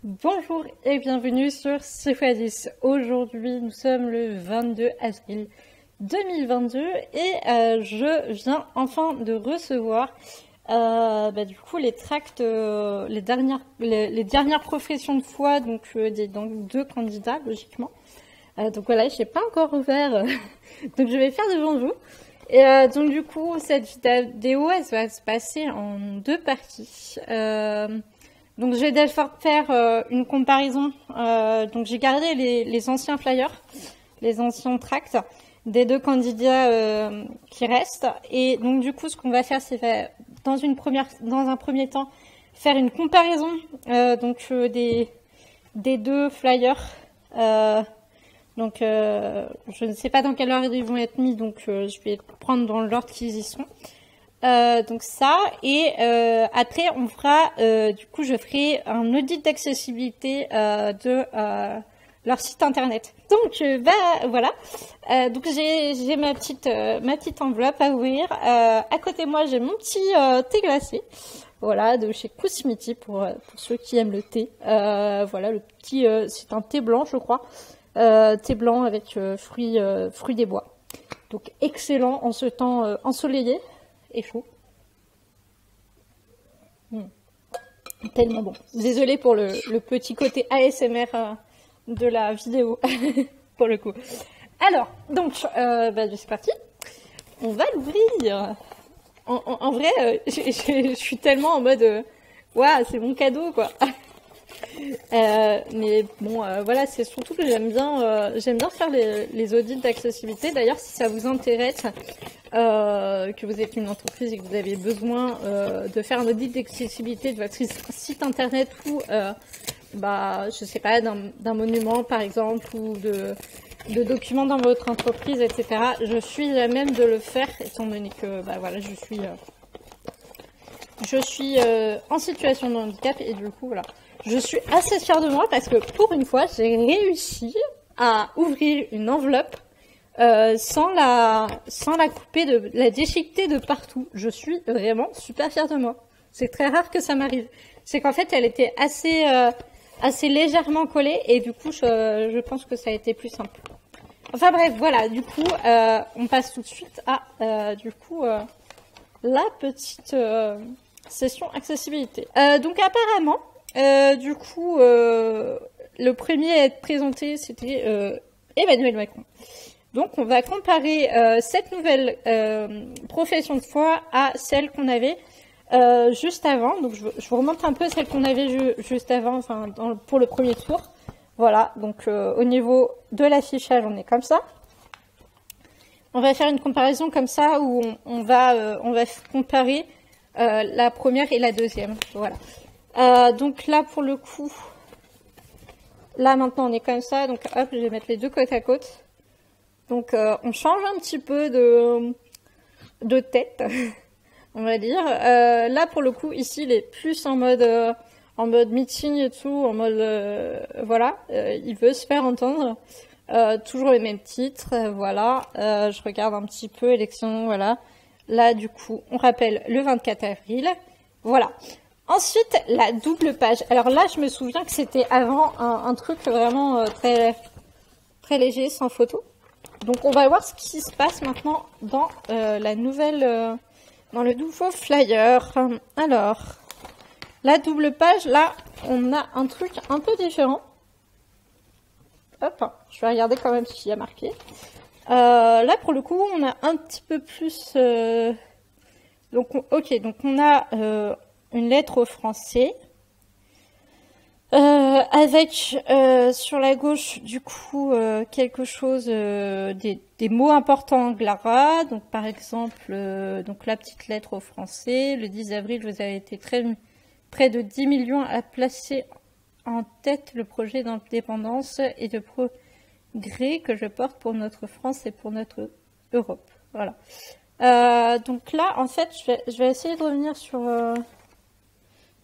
Bonjour et bienvenue sur 6x10. Aujourd'hui, nous sommes le 22 avril 2022 et je viens enfin de recevoir du coup les tracts, les dernières professions de foi donc des deux candidats logiquement. Donc voilà, je n'ai pas encore ouvert, donc je vais faire devant vous. Et donc du coup, cette vidéo, elle va se passer en deux parties. Donc je vais d'abord faire une comparaison. Donc j'ai gardé les anciens flyers, les anciens tracts des deux candidats qui restent. Et donc du coup, ce qu'on va faire, c'est dans un premier temps faire une comparaison des deux flyers. Je ne sais pas dans quelle ordre ils vont être mis, donc je vais prendre dans l'ordre qu'ils y sont. Donc ça, et après on fera, je ferai un audit d'accessibilité de leur site internet. Donc voilà. Donc j'ai ma petite enveloppe à ouvrir. À côté de moi j'ai mon petit thé glacé. Voilà, de chez Kousmiti pour ceux qui aiment le thé. Voilà, le petit, c'est un thé blanc je crois. Thé blanc avec fruits des bois. Donc excellent en ce temps ensoleillé et chaud. Tellement bon. Désolée pour le petit côté ASMR de la vidéo, pour le coup. Alors, donc, c'est parti. On va l'ouvrir. En vrai, je suis tellement en mode, waouh, c'est mon cadeau, quoi. Mais bon, voilà, c'est surtout que j'aime bien faire les audits d'accessibilité. D'ailleurs, si ça vous intéresse, que vous êtes une entreprise et que vous avez besoin de faire un audit d'accessibilité de votre site internet ou, je sais pas, d'un monument par exemple ou de documents dans votre entreprise, etc. Je suis à même de le faire, étant donné que, je suis en situation de handicap et du coup, voilà. Je suis assez fière de moi parce que pour une fois, j'ai réussi à ouvrir une enveloppe sans la couper, la déchiqueter de partout. Je suis vraiment super fière de moi. C'est très rare que ça m'arrive. C'est qu'en fait, elle était assez légèrement collée et du coup, je pense que ça a été plus simple. Enfin bref, voilà. Du coup, on passe tout de suite à la petite session accessibilité. Donc apparemment, le premier à être présenté, c'était Emmanuel Macron. Donc on va comparer cette nouvelle profession de foi à celle qu'on avait juste avant. Donc je vous remonte un peu celle qu'on avait juste avant, pour le premier tour. Voilà, donc au niveau de l'affichage, on est comme ça. On va faire une comparaison comme ça où on va comparer la première et la deuxième. Voilà. Donc là, pour le coup, là maintenant on est comme ça. Donc hop, je vais mettre les deux côte à côte. Donc on change un petit peu de tête, on va dire. Là pour le coup, ici il est plus en mode meeting et tout, en mode il veut se faire entendre. Toujours les mêmes titres, voilà. Je regarde un petit peu élection, voilà. Là du coup, on rappelle le 24 avril, voilà. Ensuite, la double page. Alors là, je me souviens que c'était avant un truc vraiment très très léger, sans photo. Donc on va voir ce qui se passe maintenant dans dans le nouveau flyer. Alors, la double page, là, on a un truc un peu différent. Hop, je vais regarder quand même ce qu'il y a marqué. Là, pour le coup, on a un petit peu plus... donc on a une lettre au français. Avec sur la gauche du coup quelque chose, des mots importants en gras. Donc par exemple donc la petite lettre au français. Le 10 avril, vous avez été près de 10 millions à placer en tête le projet d'indépendance et de progrès que je porte pour notre France et pour notre Europe. Voilà. Donc là en fait je vais essayer de revenir sur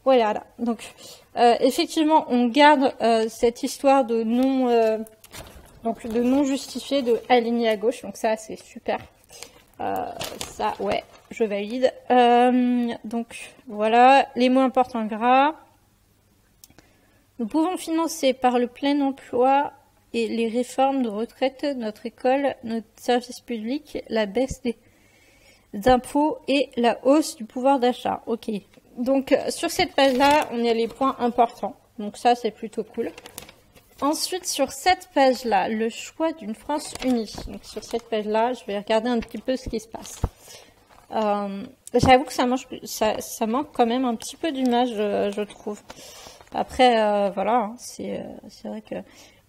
voilà. Donc effectivement, on garde cette histoire de non justifié, de aligné à gauche. Donc ça, c'est super. Ça, ouais, je valide. Donc voilà, les mots importants gras. Nous pouvons financer par le plein emploi et les réformes de retraite, notre école, notre service public, la baisse des impôts et la hausse du pouvoir d'achat. Ok. Donc, sur cette page-là, on a les points importants. Donc ça, c'est plutôt cool. Ensuite, sur cette page-là, le choix d'une France unie. Donc, sur cette page-là, je vais regarder un petit peu ce qui se passe. J'avoue que ça manque quand même un petit peu d'image, je trouve. Après, voilà, hein, c'est vrai que...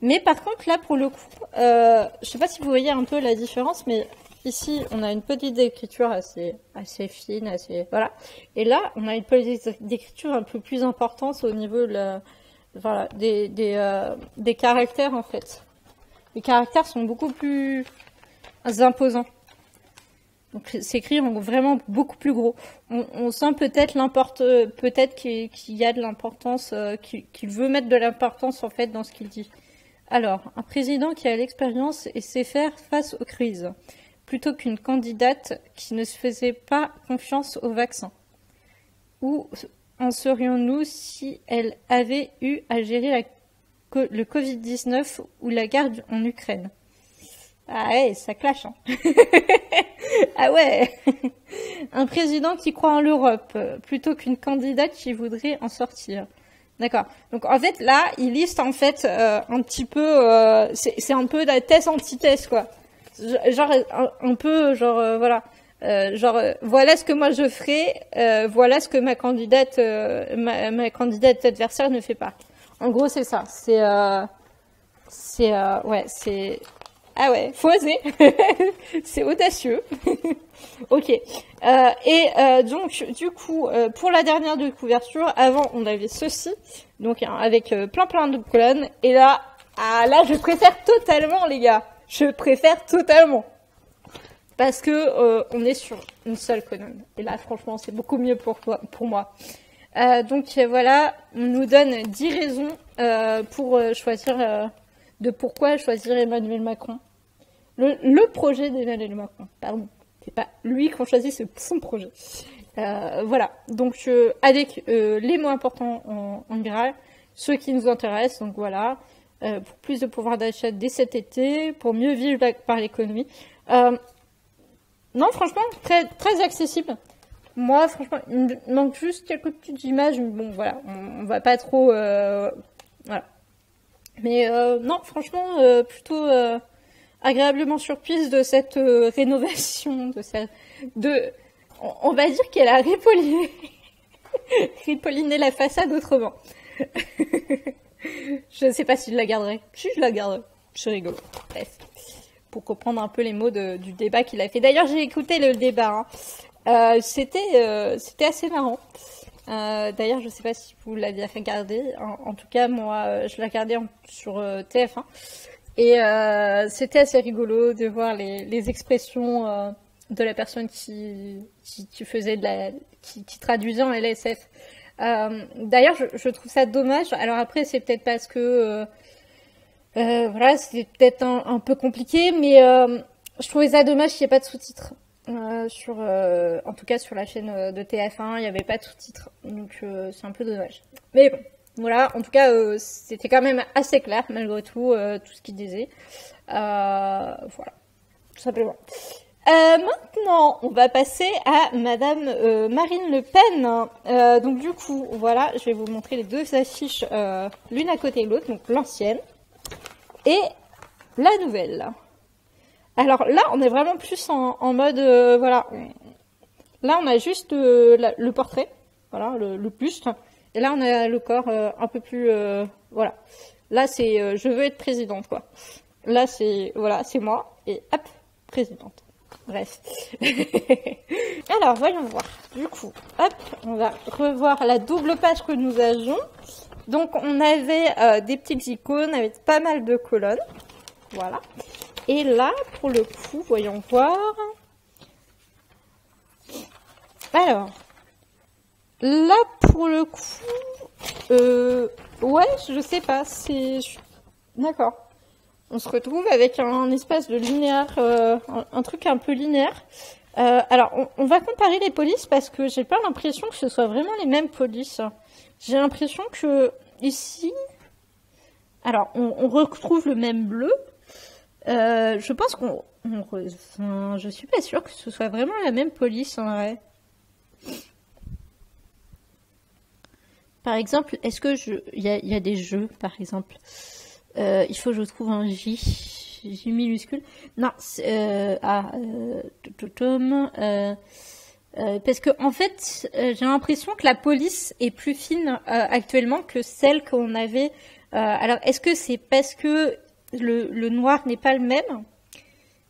Mais par contre, là, pour le coup, je sais pas si vous voyez un peu la différence, mais ici, on a une petite écriture assez fine, voilà. Et là, on a une petite écriture un peu plus importante au niveau voilà, des caractères, en fait. Les caractères sont beaucoup plus imposants. Donc c'est écrit vraiment beaucoup plus gros. On sent peut-être qu'il y a de l'importance, qu'il veut mettre de l'importance en fait dans ce qu'il dit. Alors, un président qui a l'expérience et sait faire face aux crises, plutôt qu'une candidate qui ne se faisait pas confiance au vaccin. Où en serions-nous si elle avait eu à gérer le Covid-19 ou la guerre en Ukraine? Ah ouais, ça clash, hein. Ah ouais. Un président qui croit en l'Europe, plutôt qu'une candidate qui voudrait en sortir. D'accord. Donc en fait là, il liste en fait un petit peu, c'est un peu la thèse antithèse quoi. Genre un peu genre voilà. Voilà ce que moi je ferai, voilà ce que ma candidate adversaire ne fait pas. En gros c'est ça. Ouais c'est ah ouais, faut oser. C'est audacieux. Ok. Donc, du coup, pour la dernière de couverture, avant, on avait ceci. Donc, avec plein de colonnes. Et là, je préfère totalement, les gars. Je préfère totalement. Parce que on est sur une seule colonne. Et là, franchement, c'est beaucoup mieux pour moi. Donc, voilà, on nous donne 10 raisons pour choisir... de pourquoi choisir Emmanuel Macron. Le projet d'Emmanuel Macron, pardon. C'est pas lui qu'on choisit, c'est son projet. Voilà. Donc, avec les mots importants en gras, ceux qui nous intéressent, donc voilà. Pour plus de pouvoir d'achat dès cet été, pour mieux vivre par l'économie. Non, franchement, très, très accessible. Moi, franchement, il me manque juste quelques petites images. Bon, voilà, on va pas trop... voilà. Mais non, franchement, plutôt agréablement surprise de cette rénovation, on va dire qu'elle a ripolliné la façade autrement. Je ne sais pas si je la garderai. Si je la garderai, c'est rigolo. Bref, pour comprendre un peu les mots du débat qu'il a fait. D'ailleurs, j'ai écouté le débat. Hein. C'était assez marrant. D'ailleurs, je ne sais pas si vous l'aviez regardé. En tout cas, moi, je l'ai regardé sur TF1. Et c'était assez rigolo de voir les expressions de la personne qui faisait qui traduisait en LSF. D'ailleurs, je trouve ça dommage. Alors après, c'est peut-être parce que voilà, c'est peut-être un peu compliqué, mais je trouvais ça dommage qu'il n'y ait pas de sous-titres. En tout cas sur la chaîne de TF1, il n'y avait pas de sous-titres, donc c'est un peu dommage. Mais bon, voilà, en tout cas, c'était quand même assez clair malgré tout, tout ce qu'il disait. Voilà, tout simplement. Maintenant, on va passer à Madame Marine Le Pen. Donc du coup, voilà, je vais vous montrer les deux affiches, l'une à côté de l'autre, donc l'ancienne et la nouvelle. Alors là, on est vraiment plus en mode, voilà. Là, on a juste le portrait, voilà, le buste. Et là, on a le corps un peu plus, voilà. Là, c'est, je veux être présidente, quoi. Là, c'est, voilà, c'est moi. Et hop, présidente. Bref. Alors, voyons voir. Du coup, hop, on va revoir la double page que nous avions. Donc, on avait des petites icônes avec pas mal de colonnes. Voilà. Et là, pour le coup, voyons voir. Alors, là, pour le coup, ouais, je sais pas, c'est... D'accord. On se retrouve avec un espace de linéaire, un truc un peu linéaire. Alors, on va comparer les polices parce que j'ai pas l'impression que ce soit vraiment les mêmes polices. J'ai l'impression que ici, Alors, on retrouve le même bleu. Je pense enfin, je suis pas sûre que ce soit vraiment la même police en vrai. Par exemple, est-ce que il y a des jeux, par exemple. Il faut que je trouve un J minuscule. Non, parce que en fait, j'ai l'impression que la police est plus fine actuellement que celle qu'on avait. Alors, est-ce que c'est parce que le noir n'est pas le même?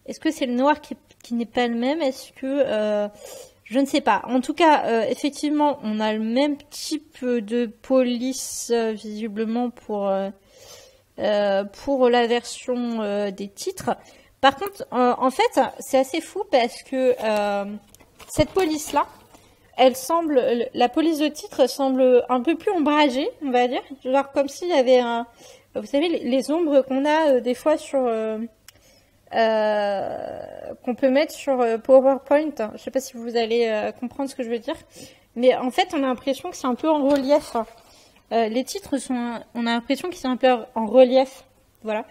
Est-ce que c'est le noir qui n'est pas le même? Est-ce que je ne sais pas. En tout cas, effectivement, on a le même type de police visiblement pour la version des titres. Par contre, en fait, c'est assez fou parce que cette police-là, la police de titre semble un peu plus ombragée, on va dire. Genre comme s'il y avait vous savez, les ombres qu'on a des fois sur, qu'on peut mettre sur PowerPoint. Je sais pas si vous allez comprendre ce que je veux dire. Mais en fait, on a l'impression que c'est un peu en relief. Les titres on a l'impression qu'ils sont un peu en relief. Voilà.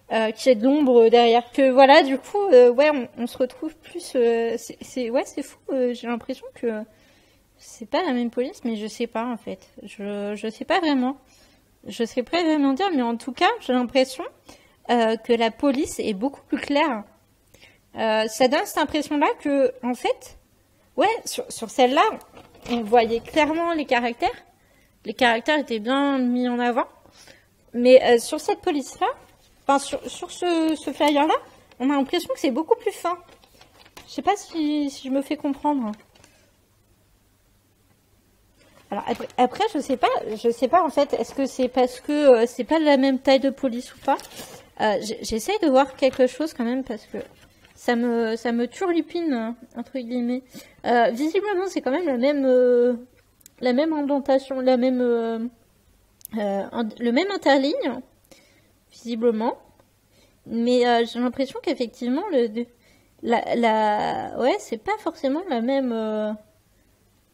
Qu'il y ait de l'ombre derrière. Que voilà, du coup, ouais, on se retrouve plus. C'est fou. J'ai l'impression que c'est pas la même police, mais je sais pas en fait. Je sais pas vraiment. Je sais pas vraiment dire, mais en tout cas, j'ai l'impression que la police est beaucoup plus claire. Ça donne cette impression-là que, en fait, ouais, sur celle-là, on voyait clairement les caractères. Les caractères étaient bien mis en avant. Mais sur cette police-là, enfin sur ce flyer-là, on a l'impression que c'est beaucoup plus fin. Je sais pas si je me fais comprendre. Alors après je sais pas en fait, est-ce que c'est parce que c'est pas de la même taille de police ou pas. J'essaye de voir quelque chose quand même parce que ça me turlupine entre guillemets. Visiblement c'est quand même la même indentation, le même interligne visiblement. Mais j'ai l'impression qu'effectivement ouais, c'est pas forcément la même.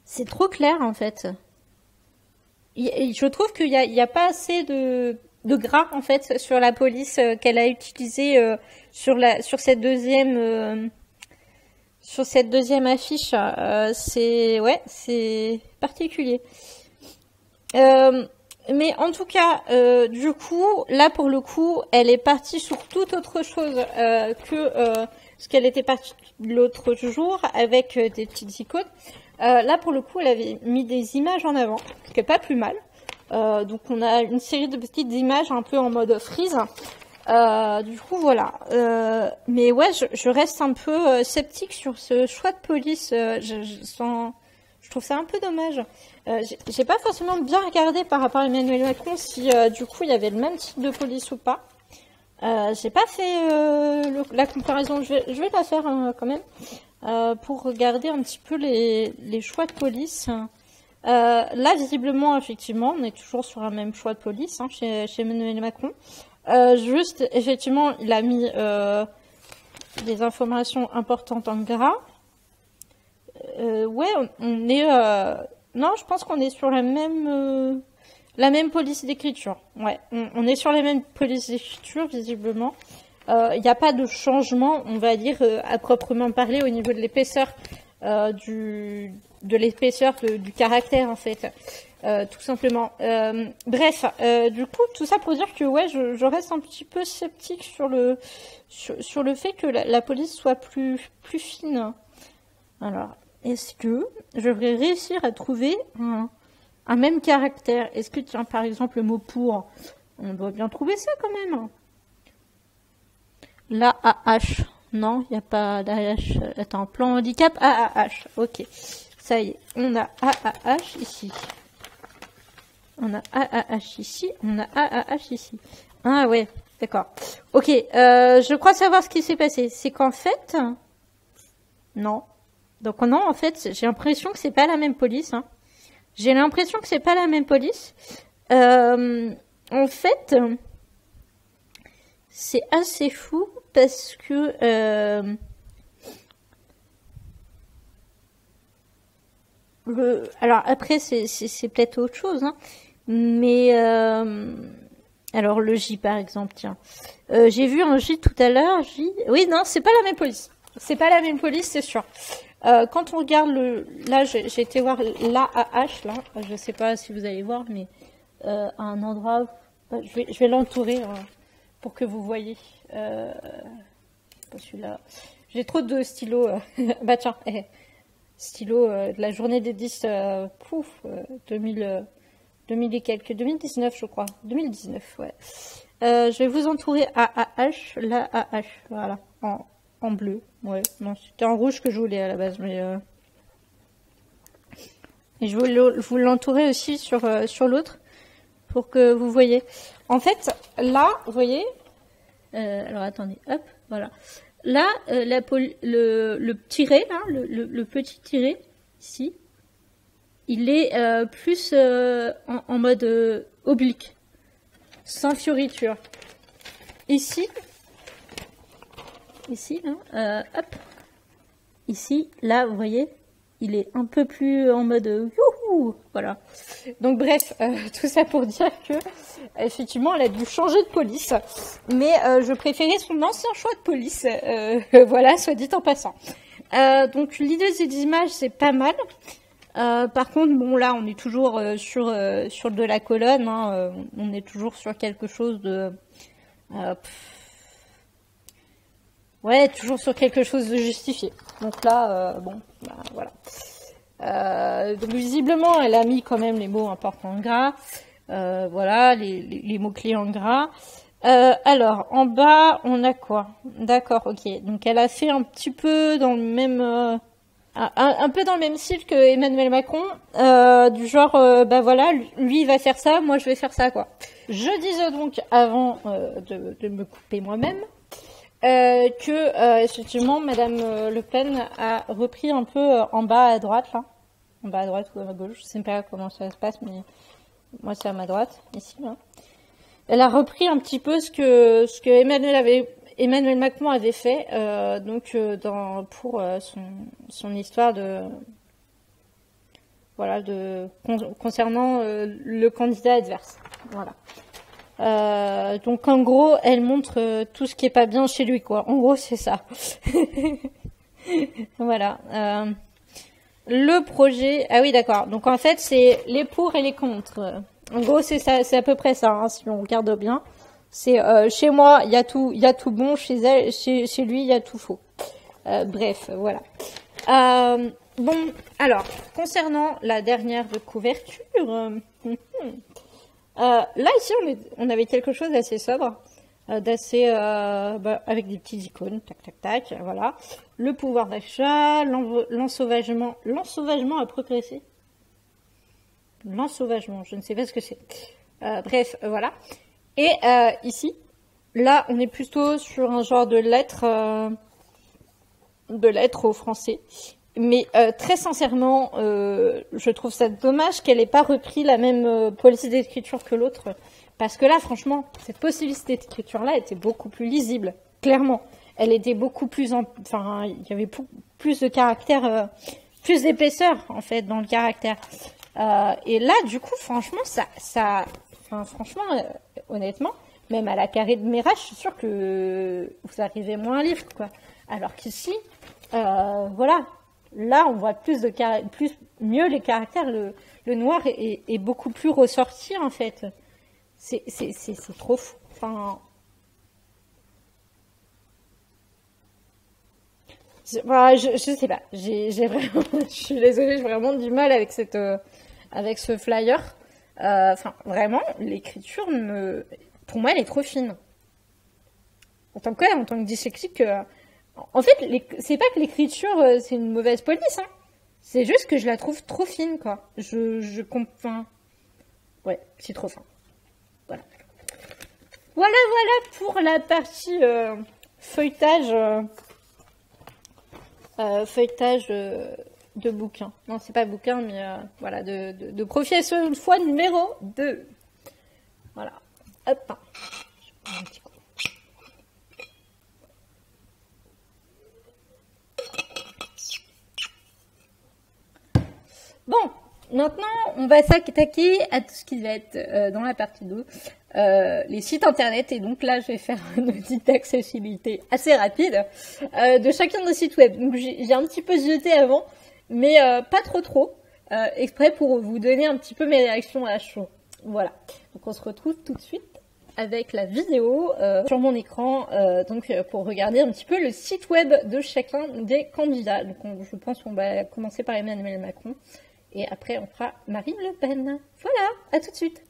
C'est trop clair en fait. Je trouve qu'il y a pas assez de gras en fait sur la police qu'elle a utilisée sur cette deuxième affiche. C'est particulier. Mais en tout cas, du coup, là pour le coup, elle est partie sur toute autre chose que ce qu'elle était partie l'autre jour avec des petites icônes. Là pour le coup, elle avait mis des images en avant, ce qui est pas plus mal. Donc on a une série de petites images un peu en mode freeze. Du coup voilà. Mais ouais, je reste un peu sceptique sur ce choix de police. Je trouve ça un peu dommage. J'ai pas forcément bien regardé par rapport à Emmanuel Macron si du coup il y avait le même type de police ou pas. J'ai pas fait la comparaison. Je vais la faire quand même pour regarder un petit peu les choix de police. Là visiblement effectivement on est toujours sur un même choix de police chez Emmanuel Macron. Juste effectivement il a mis des informations importantes en gras. Ouais, on est. Non, je pense qu'on est sur la même police d'écriture. Ouais, on est sur la même police d'écriture visiblement. Il n'y a pas de changement, on va dire à proprement parler au niveau de l'épaisseur du caractère en fait, tout simplement. Bref, du coup, tout ça pour dire que ouais, je reste un petit peu sceptique sur le fait que la police soit plus fine. Alors. Est-ce que je vais réussir à trouver un même caractère? Est-ce que, tiens, par exemple, le mot pour, on doit bien trouver ça quand même. La AH. Non, il n'y a pas d'AH. Attends, plan handicap AAH. Ok, ça y est, on a AAH ici. On a AAH ici, on a AAH ici. Ah ouais, d'accord. Ok, je crois savoir ce qui s'est passé. C'est qu'en fait... Non. Donc non, en fait, j'ai l'impression que c'est pas la même police. J'ai l'impression que c'est pas la même police. En fait, c'est assez fou parce que alors après c'est peut-être autre chose, mais Alors le J par exemple, tiens. J'ai vu un J tout à l'heure, J... Oui, non, c'est pas la même police. C'est pas la même police, c'est sûr. Quand on regarde le... Là, j'ai été voir l'AAH, là. Je sais pas si vous allez voir, mais à un endroit... Je vais l'entourer pour que vous voyez. Pas celui-là. J'ai trop de stylos. Bah tiens, stylo de la journée des 10, 2000 et quelques, 2019 je crois, 2019, ouais. Je vais vous entourer AAH, la AH, voilà, en bleu, ouais, non, c'était en rouge que je voulais à la base, mais et je voulais vous l'entourer aussi sur l'autre, pour que vous voyez. En fait, là, vous voyez, alors attendez, hop, voilà. Là, le tiret, là, le petit tiret, ici, il est plus en mode oblique, sans fioriture. Ici, hein, hop, ici, là, vous voyez, il est un peu plus en mode youhou, voilà. Donc bref, tout ça pour dire que effectivement, elle a dû changer de police, mais je préférais son ancien choix de police, voilà, soit dit en passant. Donc l'idée des images, c'est pas mal. Par contre, bon là, on est toujours sur de la colonne, hein, on est toujours sur quelque chose de, ouais, toujours sur quelque chose de justifié. Donc là, bon, bah, voilà. Donc visiblement, elle a mis quand même les mots importants en gras, voilà, les mots clés en gras. Alors, en bas, on a quoi? D'accord, ok. Donc elle a fait un petit peu dans le même un peu dans le même style que Emmanuel Macron, du genre, bah voilà, lui il va faire ça, moi je vais faire ça, quoi. Je disais donc, avant de me couper moi-même, que effectivement, Madame Le Pen a repris un peu en bas à droite, là. En bas à droite ou à gauche, je sais pas comment ça se passe, mais moi c'est à ma droite, ici, là. Elle a repris un petit peu ce que Emmanuel Macron avait fait pour son histoire de voilà concernant le candidat adverse. Voilà. Donc en gros, elle montre tout ce qui est pas bien chez lui, quoi. En gros, c'est ça. Voilà. Le projet. Ah oui, d'accord. Donc en fait, c'est les pour et les contre. En gros, c'est ça, c'est à peu près ça, hein, si on regarde bien. C'est chez moi, il y a tout bon, chez lui, il y a tout faux. Bref, voilà. Bon, alors, concernant la dernière de couverture, là ici, on avait quelque chose d'assez sobre, d'assez avec des petites icônes, tac tac tac, voilà. Le pouvoir d'achat, l'ensauvagement a progressé. L'ensauvagement, je ne sais pas ce que c'est. Bref, voilà. Et ici, là, on est plutôt sur un genre de lettre au français. Mais très sincèrement, je trouve ça dommage qu'elle ait pas repris la même police d'écriture que l'autre. Parce que là, franchement, cette possibilité d'écriture-là était beaucoup plus lisible, clairement. Elle était beaucoup plus... Enfin, il y avait plus de caractère, plus d'épaisseur, en fait, dans le caractère. Et là, du coup, franchement, franchement, honnêtement, même à la carrée de Mera, je suis sûre que vous arrivez moins à lire, quoi. Alors qu'ici, voilà, là, on voit mieux les caractères. Le noir est beaucoup plus ressorti, en fait. C'est trop fou. Enfin, voilà, je sais pas. J'ai vraiment, je suis désolée, j'ai vraiment du mal avec avec ce flyer. Enfin, vraiment, l'écriture pour moi, elle est trop fine. En tant que dyslexique, en fait, c'est pas que l'écriture, c'est une mauvaise police, hein. C'est juste que je la trouve trop fine, quoi. Je comprends. Ouais, c'est trop fin. Voilà. Voilà pour la partie feuilletage. Feuilletage de bouquins. Non, c'est pas bouquin, mais voilà, de profession une fois numéro 2. Voilà. Hop. Un petit coup. Bon, Maintenant, on va s'attaquer à tout ce qui va être dans la partie 2, les sites internet. Et donc là, je vais faire un audit d'accessibilité assez rapide de chacun des sites web. Donc j'ai un petit peu jeté avant, mais pas trop, exprès pour vous donner un petit peu mes réactions à chaud. Voilà. Donc on se retrouve tout de suite avec la vidéo sur mon écran, pour regarder un petit peu le site web de chacun des candidats. Donc je pense qu'on va commencer par Emmanuel Macron et après on fera Marine Le Pen. Voilà, à tout de suite.